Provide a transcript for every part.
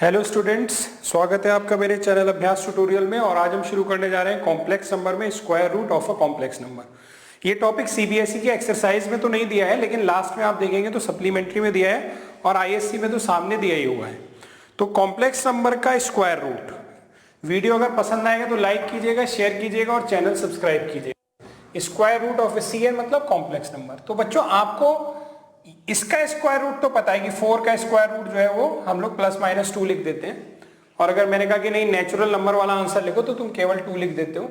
Hello students, स्वागत है आपका मेरे चैनल अभ्यास ट्यूटोरियल में। और आज हम शुरू करने जा रहे हैं कॉम्प्लेक्स नंबर में square root of a complex number. ये टॉपिक सीबीएसई की एक्सरसाइज में तो नहीं दिया है, लेकिन लास्ट में आप देखेंगे तो सप्लीमेंट्री में दिया है और आईएससी में तो सामने दिया ही हुआ है। तो कॉम्प्लेक्स नंबर का स्क्वायर रूट। वीडियो अगर पसंद आएगा तो लाइक कीजिएगा, शेयर कीजिएगा और चैनल सब्सक्राइब कीजिएगा। स्क्वायर रूट ऑफ सीएन मतलब कॉम्प्लेक्स नंबर। तो बच्चों आपको इसका स्क्वायर रूट तो पता है कि 4 का स्क्वायर रूट जो है वो हम लोग +-2 लिख देते हैं। और अगर मैंने कहा कि नहीं नेचुरल नंबर वाला आंसर लिखो तो तुम केवल 2 लिख देते हो।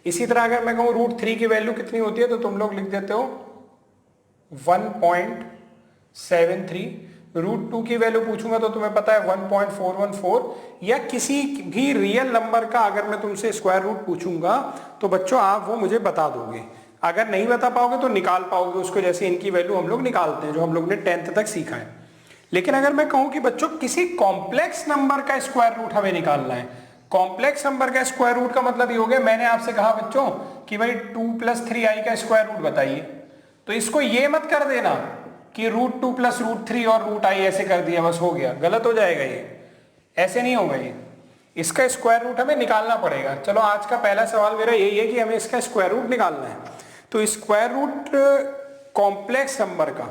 इसी तरह अगर मैं कहूँ √3 की वैल्यू कितनी होती है तो तुम लोग लिख देते हो 1.73। √2 की वैल्यू पूछूंगा तो तुम्हें पता है 1.414। या किसी भी रियल नंबर का अगर मैं तुमसे स्क्वायर रूट पूछूंगा तो बच्चों आप वो मुझे बता दोगे। अगर नहीं बता पाओगे तो निकाल पाओगे उसको, जैसे इनकी वैल्यू हम लोग निकालते हैं जो हम लोग ने 10th तक सीखा है। लेकिन अगर मैं कहूं कि बच्चों किसी कॉम्प्लेक्स नंबर का स्क्वायर रूट हमें निकालना है, कॉम्प्लेक्स नंबर का स्क्वायर रूट का मतलब ये हो गया, मैंने आपसे कहा बच्चों कि भाई 2 + 3i का स्क्वायर रूट बताइए, तो इसको ये मत कर देना कि √2 + √3 और √i ऐसे कर दिया बस हो गया, गलत हो जाएगा। ये ऐसे नहीं होगा, ये इसका स्क्वायर रूट हमें निकालना पड़ेगा। चलो आज का पहला सवाल मेरा यही है कि हमें इसका स्क्वायर रूट निकालना है। तो स्क्वायर रूट कॉम्प्लेक्स नंबर का,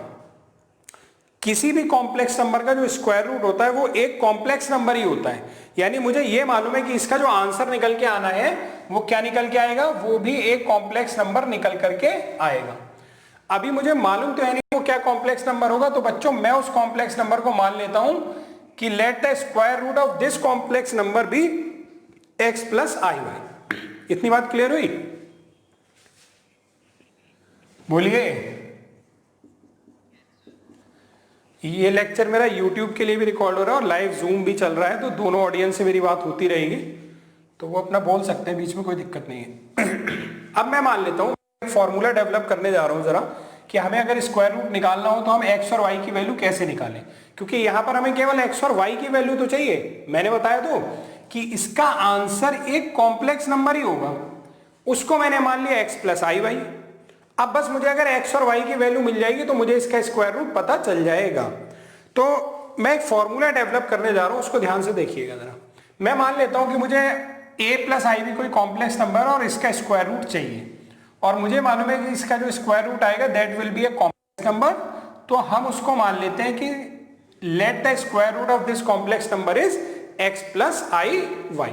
किसी भी कॉम्प्लेक्स नंबर का जो स्क्वायर रूट होता है वो एक कॉम्प्लेक्स नंबर ही होता है। यानी मुझे ये मालूम है कि इसका जो आंसर निकल के आना है वो क्या निकल के आएगा, वो भी एक कॉम्प्लेक्स नंबर निकल करके आएगा। अभी मुझे मालूम तो है नहीं वो क्या कॉम्प्लेक्स नंबर होगा, तो बच्चों मैं उस कॉम्प्लेक्स नंबर को मान लेता हूं कि let the square root of this complex number भी x + iy। इतनी बात क्लियर हुई? बोलिए। ये लेक्चर मेरा YouTube के लिए भी रिकॉर्ड हो रहा है और लाइव जूम भी चल रहा है, तो दोनों ऑडियंस से मेरी बात होती रहेगी, तो वो अपना बोल सकते हैं, बीच में कोई दिक्कत नहीं है। अब मैं मान लेता हूं एक फॉर्मूला डेवलप करने जा रहा हूं जरा, कि हमें अगर स्क्वायर रूट निकालना हो तो हम x और y की वैल्यू कैसे निकालें, क्योंकि यहां पर हमें केवल x और y की वैल्यू तो चाहिए। मैंने बताया तो कि इसका आंसर एक कॉम्प्लेक्स नंबर ही होगा, उसको मैंने मान लिया x + iy। अब बस मुझे अगर x और y की वैल्यू मिल जाएगी तो मुझे इसका स्क्वायर रूट पता चल जाएगा। तो मैं एक फॉर्मूला डेवलप करने जा रहा हूं, उसको ध्यान से देखिएगा जरा। मैं मान लेता हूं कि मुझे a + ib कोई कॉम्प्लेक्स नंबर और इसका स्क्वायर रूट चाहिए, और मुझे मालूम है कि इसका जो स्क्वायर रूट आएगा that will be a complex number. तो हम उसको मान लेते हैं कि let the square root of this complex number is x + iy।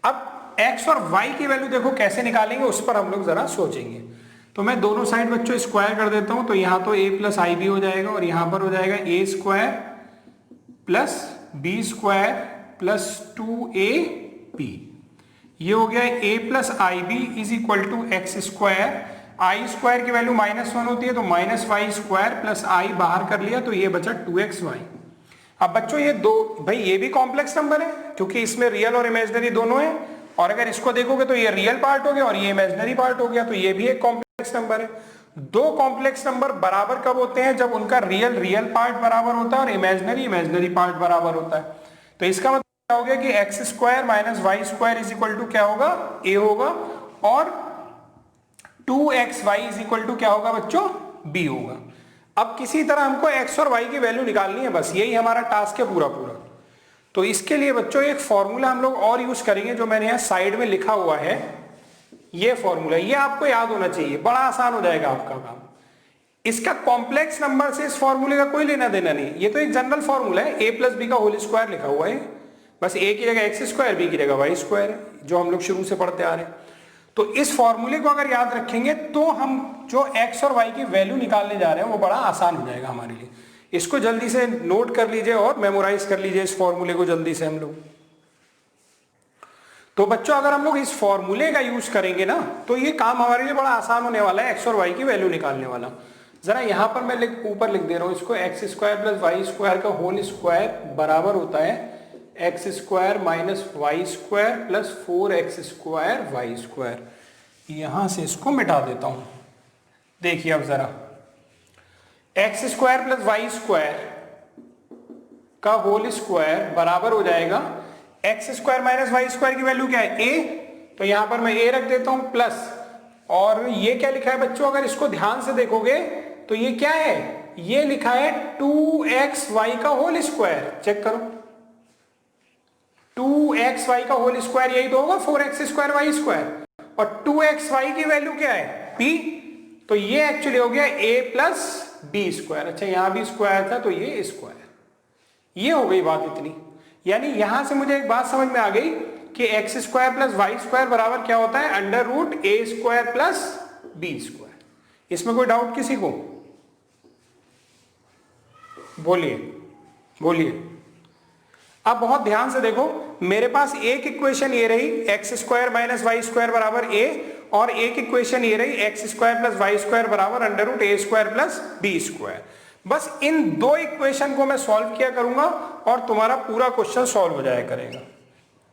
अब x और y की वैल्यू देखो कैसे निकालेंगे, उस पर हम लोग जरा सोचेंगे। तो मैं दोनों साइड बच्चों स्क्वायर कर देता हूं, तो यहां तो a + ib हो जाएगा और यहां पर हो जाएगा a² + b² + 2ab। ये हो गया a + ib = x²। i² की वैल्यू -1 होती है तो -y² + i बाहर कर लिया तो ये बचा 2xy। अब बच्चों ये दो, भाई ये भी कॉम्प्लेक्स नंबर है क्योंकि इसमें रियल और इमेजिनरी दोनों है, और अगर इसको देखोगे तो ये रियल पार्ट हो गया और ये इमेजिनरी पार्ट हो गया, तो ये भी एक कॉम्प्लेक्स नंबर है। दो कॉम्प्लेक्स नंबर बराबर कब होते हैं? जब उनका रियल पार्ट बराबर होता है और इमेजिनरी पार्ट बराबर होता है। तो इसका मतलब क्या हो गया कि x² - y² क्या होगा? a होगा, और 2xy क्या होगा बच्चों? b होगा। अब किसी तरह हमको x और y की वैल्यू निकालनी है, बस यही हमारा टास्क है पूरा। तो इसके लिए बच्चों एक फॉर्मूला हम लोग और यूज करेंगे जो मैंने यहां साइड में लिखा हुआ है। ये फॉर्मूला ये आपको याद होना चाहिए, बड़ा आसान हो जाएगा आपका काम। इसका कॉम्प्लेक्स नंबर से इस फॉर्मूले का कोई लेना देना नहीं, ये तो एक जनरल फॉर्मूला है। a + b का होल स्क्वायर लिखा हुआ है, बस a की जगह x², b की जगह y² है, जो हम लोग शुरू से पढ़ते आ रहे हैं। तो इस फॉर्मूले को अगर याद रखेंगे तो हम जो x और y की वैल्यू निकालने जा रहे हैं वो बड़ा आसान हो जाएगा हमारे लिए। इसको जल्दी से नोट कर लीजिए और मेमोराइज कर लीजिए इस फॉर्मूले को जल्दी से हम लोग। तो बच्चों अगर हम लोग इस फॉर्मूले का यूज करेंगे ना तो ये काम हमारे लिए बड़ा आसान होने वाला है, x और y की वैल्यू निकालने वाला। जरा यहां पर मैं ऊपर लिख दे रहा हूं इसको, x² + y² का होल स्क्वायर बराबर होता है x² - y² + 4x² y²। यहां से इसको मिटा देता हूं। देखिए अब जरा x² + y² का होल स्क्वायर बराबर हो जाएगा x² - y² की वैल्यू क्या है? a, तो यहां पर मैं a रख देता हूं प्लस, और ये क्या लिखा है बच्चों? अगर इसको ध्यान से देखोगे तो ये क्या है? ये लिखा है 2xy का होल स्क्वायर। चेक करो, 2xy का होल स्क्वायर यही तो होगा 4x स्क्वायर वाई स्क्वायर, और 2xy की वैल्यू क्या है p, तो ये एक्चुअली हो गया a प्लस बी स्क्वायर। अच्छा यहां भी स्क्वायर था तो ये स्क्वायर, ये हो गई बात इतनी। यानी यहां से मुझे एक बात समझ में आ गई कि x square plus Y square बराबर क्या होता है, under root a square plus b square. इसमें कोई डाउट किसी को? बोलिए बोलिए। अब बहुत ध्यान से देखो, मेरे पास एक इक्वेशन ये रही x square minus Y square बराबर ए, और एक इक्वेशन ये रही x square plus Y square बराबर under root a square plus b square. बस इन दो इक्वेशन को मैं सॉल्व किया करूंगा और तुम्हारा पूरा क्वेश्चन सॉल्व हो जाया करेगा।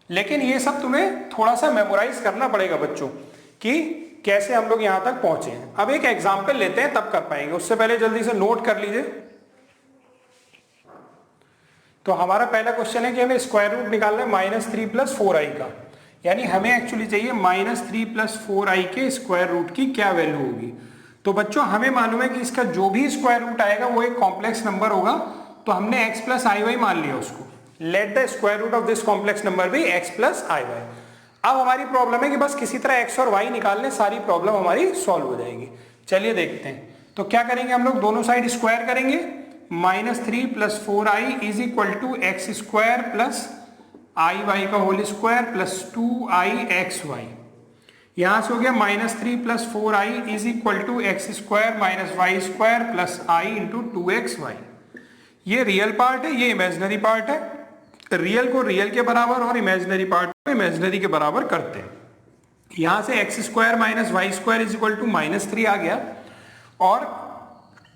लेकिन ये सब तुम्हें थोड़ा सा मेमोराइज करना पड़ेगा बच्चों, कि कैसे हम लोग यहां तक पहुंचे हैं। अब एक एग्जाम्पल लेते हैं तब कर पाएंगे, उससे पहले जल्दी से नोट कर लीजिए। तो हमारा पहला क्वेश्चन है कि हमें स्क्वायर रूट निकालना है -3 + 4i का, यानी हमें एक्चुअली चाहिए -3 + 4i के स्क्वायर रूट की क्या वैल्यू होगी। तो बच्चों हमें मालूम है कि इसका जो भी स्क्वायर रूट आएगा वो एक कॉम्प्लेक्स नंबर होगा, तो हमने x + iy मान लिया उसको। Let the square root of this complex number भी x + iy। अब हमारी प्रॉब्लम है कि बस किसी तरह x और y निकाल लें, सारी प्रॉब्लम हमारी सॉल्व हो जाएगी। चलिए देखते हैं। तो क्या करेंगे हम लोग, दोनों साइड स्क्वायर करेंगे। -3 + 4i is equal to x square plus iy का होल स्क्वायर प्लस 2ixy। यहां से हो गया -3 + 4i is equal to x square minus Y square plus i into 2xy। ये रियल पार्ट है, ये इमेजिनरी पार्ट है। रियल को रियल के बराबर और इमेजिनरी पार्ट को इमेजिनरी के बराबर करते हैं। यहां से x square minus Y square is equal to -3 आ गया, और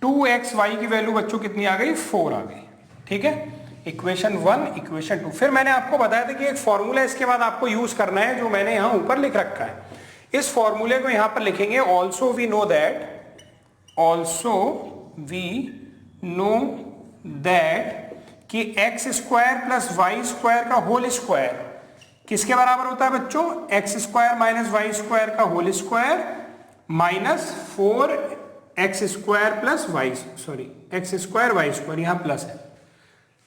2xy की वैल्यू बच्चों कितनी आ गई, 4 आ गई। ठीक है, इक्वेशन 1 इक्वेशन 2। फिर मैंने आपको बताया था कि एक फॉर्मूला इसके बाद आपको यूज करना है, जो मैंने यहां ऊपर लिख रखा है। इस फॉर्मूले को यहां पर लिखेंगे ऑल्सो वी नो दैट कि x square plus Y square का होल स्क्वायर किसके बराबर होता है बच्चों, X square minus Y square का whole square minus 4x square plus Y, sorry X square Y square, यहां प्लस है।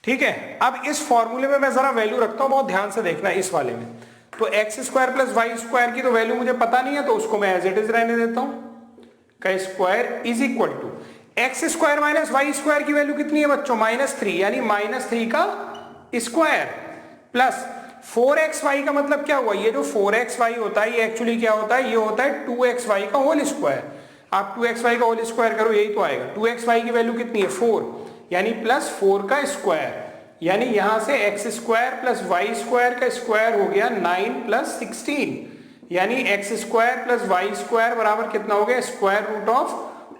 ठीक है, अब इस फॉर्मूले में मैं जरा वैल्यू रखता हूं, बहुत ध्यान से देखना इस वाले में। तो x square plus Y square की तो वैल्यू मुझे पता नहीं है, तो उसको मैं एज इट इज रहने देता हूं, का square is equal to x square minus Y square की वैल्यू कितनी है बच्चों, -3, यानी -3 का स्क्वायर प्लस 4xy का मतलब क्या हुआ, ये जो 4xy होता है ये एक्चुअली क्या होता है, ये होता है 2xy का होल स्क्वायर। आप 2xy का होल स्क्वायर करो, यही तो आएगा। 2xy की वैल्यू कितनी है, 4, यानी +4 का स्क्वायर, यानी यहां से x square plus Y square का स्क्वायर हो गया 9 + 16, यानी x square plus Y square बराबर कितना हो गया, स्क्वायर रूट ऑफ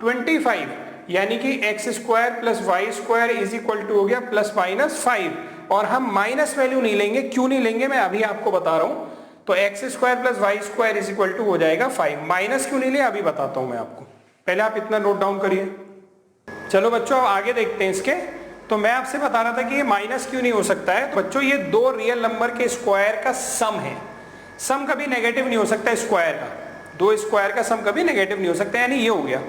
25, यानी कि x square plus Y square is equal to हो गया ±5। और हम माइनस वैल्यू नहीं लेंगे, क्यों नहीं लेंगे मैं अभी आपको बता रहा हूं। तो x square plus Y square is equal to हो जाएगा 5। माइनस क्यों नहीं ले अभी बताता हूं मैं आपको, पहले आप इतना नोट डाउन करिए। चलो बच्चों अब आगे देखते हैं इसके। तो मैं आपसे बता रहा था कि ये माइनस क्यों नहीं हो सकता है। तो बच्चों ये दो रियल नंबर के स्क्वायर का सम है, सम कभी नेगेटिव नहीं हो सकता स्क्वायर का, दो स्क्वायर का सम कभी नेगेटिव नहीं हो सकता, यानी ये हो गया।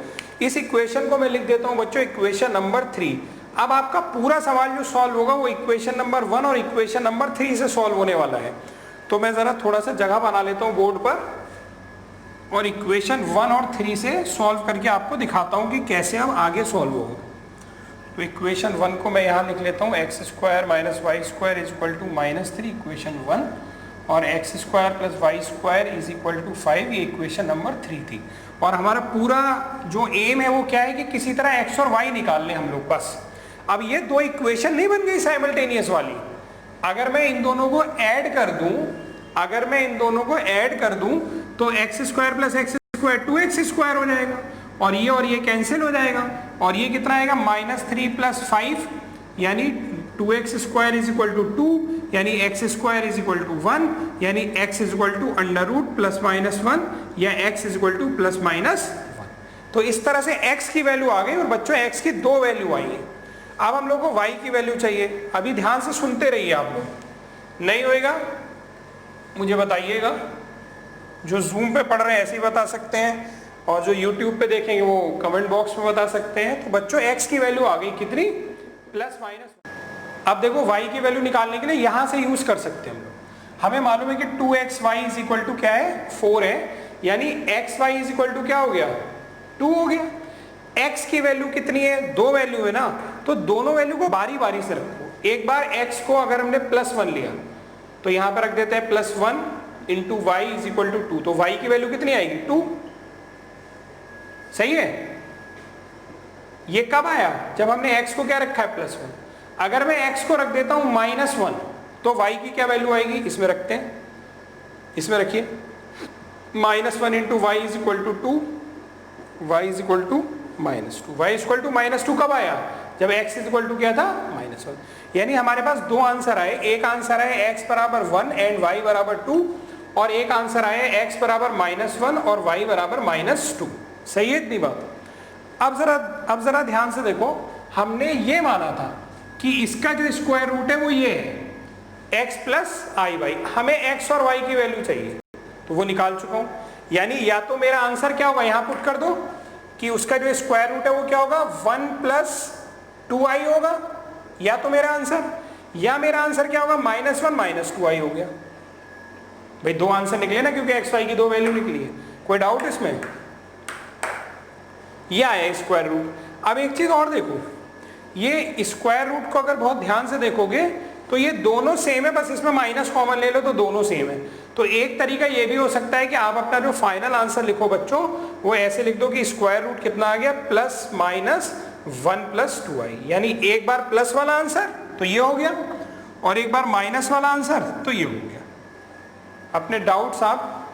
इस इक्वेशन को मैं लिख देता हूं बच्चों इक्वेशन नंबर 3। अब आपका पूरा सवाल जो सॉल्व होगा वो इक्वेशन नंबर 1 और इक्वेशन नंबर 3 से सॉल्व होने वाला है। तो मैं जरा थोड़ा सा जगह बना लेता हूं बोर्ड पर, और इक्वेशन 1 और 3 से सॉल्व करके आपको दिखाता हूं कि कैसे अब आगे सॉल्व होगा। तो इक्वेशन 1 को मैं यहाँ लिख लेता हूँ, x square minus Y square is equal to -3, equation 1, और x square plus Y square is equal to 5, ये इक्वेशन नंबर 3 थी। और हमारा पूरा जो एम है वो क्या है कि किसी तरह एक्स और वाई निकाल लें हम लोग बस। अब ये दो इक्वेशन नहीं बन गई साइमल्टेनियस वाली, अगर मैं इन दोनों को ऐड कर दूं, तो x square plus x square 2x square हो जाएगा, और ये कैंसिल हो जाएगा, और ये कितना आएगा -3 + 5, यानी 2x square is equal to 2, यानी x square is equal to 1, यानी x इज इक्वल टू √ +-1 या x इज इक्वल टू +-1। तो इस तरह से x की वैल्यू आ गई, और बच्चों x की दो वैल्यू आई है। अब हम लोग को y की वैल्यू चाहिए। अभी ध्यान से सुनते रहिए आप लोग, नहीं होएगा मुझे बताइएगा। जो जूम पे पढ़ रहे हैं ऐसे ही बता सकते हैं, और जो यूट्यूब पे देखेंगे वो कमेंट बॉक्स में बता सकते हैं। तो बच्चों x की वैल्यू आ गई कितनी, +-1। अब देखो y की वैल्यू निकालने के लिए यहां से यूज कर सकते हैं हम लोग। हमें मालूम है कि 2xy इज इक्वल टू क्या है 4 है, यानी xy इज इक्वल टू क्या हो गया 2 हो गया। x की वैल्यू कितनी है, 2 वैल्यू है ना, तो दोनों वैल्यू को बारी बारी से रखो। एक बार x को अगर हमने +1 लिया तो यहां पर रख देते हैं +1 into y is equal to 2, तो y की वैल्यू कितनी आएगी 2। सही है। ये कब आया, जब हमने x को क्या रखा है +1। अगर मैं x को रख देता हूं -1 तो y की क्या वैल्यू आएगी, इसमें रखते हैं, इसमें रखिए -1 into y is equal to 2, y is equal to -2। Y equal to -2 कब आया, जब x इज इक्वल टू क्या था -1। यानी हमारे पास दो आंसर आए, एक आंसर है x बराबर 1 एंड y बराबर 2, और एक आंसर आया x बराबर -1 और y बराबर -2। सही है इतनी बात। अब जरा ध्यान से देखो, हमने ये माना था कि इसका जो स्क्वायर रूट है वो ये है x प्लस आई वाई। हमें x और y की वैल्यू चाहिए, तो वो निकाल चुका हूं। यानी या तो मेरा आंसर क्या होगा, यहां पुट कर दो कि उसका जो स्क्वायर रूट है वो क्या होगा 1 प्लस 2i होगा, या तो मेरा आंसर, या मेरा आंसर क्या होगा -1 -2i हो गया। भाई दो आंसर निकले ना, क्योंकि x y की दो वैल्यू निकली है। कोई डाउट इसमें, ये आया स्क्वायर रूट। अब एक चीज और देखो, ये स्क्वायर रूट को अगर बहुत ध्यान से देखोगे तो ये दोनों सेम है, बस इसमें माइनस कॉमन ले लो तो दोनों सेम है। तो एक तरीका ये भी हो सकता है कि आप अपना जो फाइनल आंसर लिखो बच्चों, वो ऐसे लिख दो कि स्क्वायर रूट कितना आ गया +-1 + 2i। यानी एक बार प्लस वाला आंसर तो ये हो गया, और एक बार माइनस वाला आंसर तो ये हो गया। अपने डाउट्स आप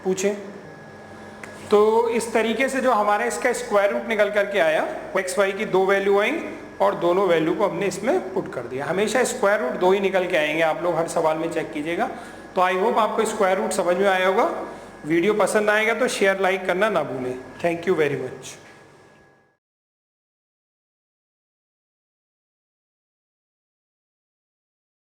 पूछें। तो इस तरीके से जो हमारे इसका स्क्वायर रूट निकल करके आया, एक्स वाई की दो वैल्यू आई और दोनों वैल्यू को हमने इसमें पुट कर दिया। हमेशा स्क्वायर रूट दो ही निकल के आएंगे, आप लोग हर सवाल में चेक कीजिएगा। तो आई होप आपको स्क्वायर रूट समझ में आया होगा। वीडियो पसंद आएगा तो शेयर लाइक करना ना भूलें। Thank you very much.